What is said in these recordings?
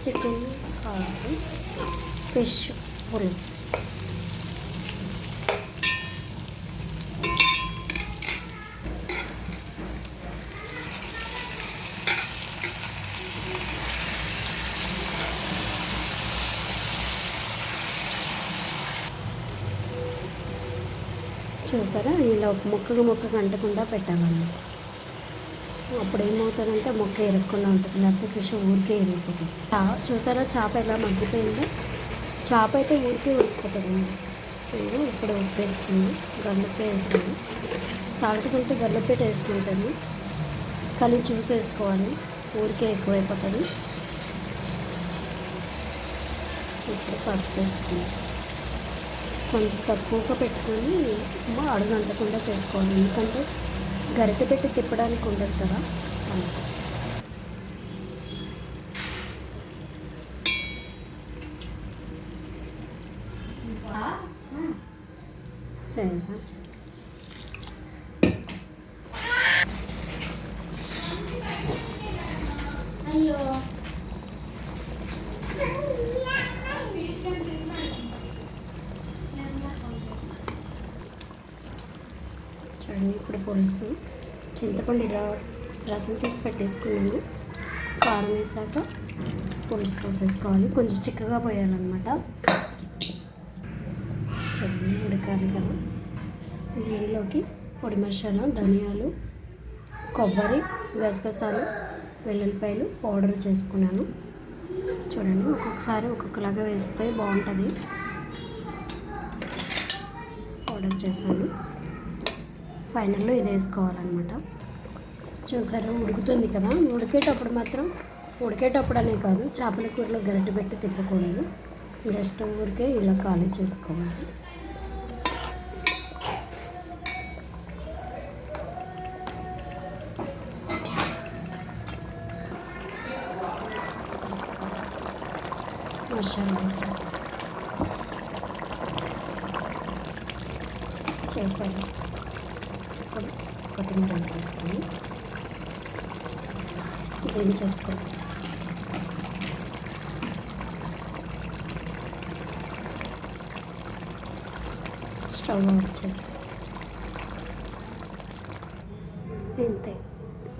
Chicken కావాలి, fish పులుసు. చూసారా, ఇలా ముక్కకు అంటకుండా పెట్టాలన్నమాట. అప్పుడు ఏమవుతుందంటే ముక్క ఇరగకుండా ఉంటుంది, లేకపోతే ఫిష్ ఊరికే ఇరిగిపోతుంది. చూసారా చేప ఎలా మగ్గిపోయిందో. చేప అయితే ఊరికే ఉడికిపోతుంది. నేను ఇప్పుడు ఉప్పు వేసుకుని గల్లుప్పే వేసాను. సాల్ట్ కంటే గల్లుప్పే టేస్ట్ ఉంటుంది. కలిపి చూసి వేసుకోవాలి, ఊరికే ఎక్కువైపోతుంది. ఇప్పుడు పసుపు వేసుకుని కొంచెం తక్కువగా పెట్టుకొని అడుగంటకుండా చేసుకోవాలి, ఎందుకంటే గరిటె పెట్టి తిప్పడానికి ఉండదు కదా. చేసా అయ్యో చూడండి, ఇప్పుడు పులుసు చింతపండు రసం తీసి పెట్టేసుకున్నాను. కారం వేసాక పులుసు పోసేసుకోవాలి, కొంచెం చిక్కగా పోయాలన్నమాట. చూడండి ఉడకాలి కదా. దీనిలోకి పొడి మసాలా, ధనియాలు, కొబ్బరి, గసగసాలు, వెల్లుల్లిపాయలు పౌడర్ చేసుకున్నాను. చూడండి, ఒక్కొక్కసారి ఒక్కొక్కలాగా వేస్తే బాగుంటుంది. పౌడర్ చేశాను. ఫైనల్లో ఇది వేసుకోవాలన్నమాట. చూసారా ఉడుకుతుంది కదా. ఉడికేటప్పుడు అనే కాదు, చేపల కూరలో గరిటె పెట్టి తిప్పకూడదు, జస్ట్ ఊరికే ఇలా ఖాళీ చేసుకోవాలి. మసాలా వేసేసి చేసాను. కొత్తిమీర వేసేసుకొని దించేసుకోవాలి. స్టవ్ ఆఫ్ చేసేసి ఇంతే.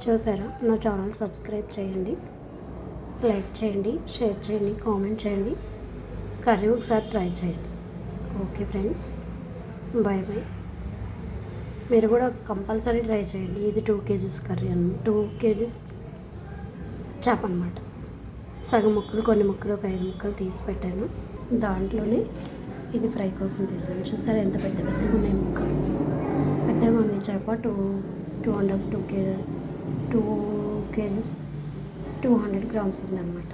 చూసారా, నా ఛానల్ సబ్స్క్రైబ్ చేయండి, లైక్ చేయండి, షేర్ చేయండి, కామెంట్ చేయండి, కర్రీ ఒకసారి ట్రై చేయండి. Okay friends, bye bye. మీరు కూడా కంపల్సరీ ట్రై చేయండి. ఇది 2 kgs కర్రీ 2 kgs చేప అనమాట. సగం ముక్కలు, కొన్ని ముక్కలు, ఒక 5 ముక్కలు తీసి పెట్టాను. దాంట్లోనే ఇది ఫ్రై కోసం తీసాను. చూసారా ఎంత పెద్దగా ఉన్నాయి ముక్కలు, పెద్దగా ఉన్నాయి. చేప 2 kgs 200 grams ఉందన్నమాట.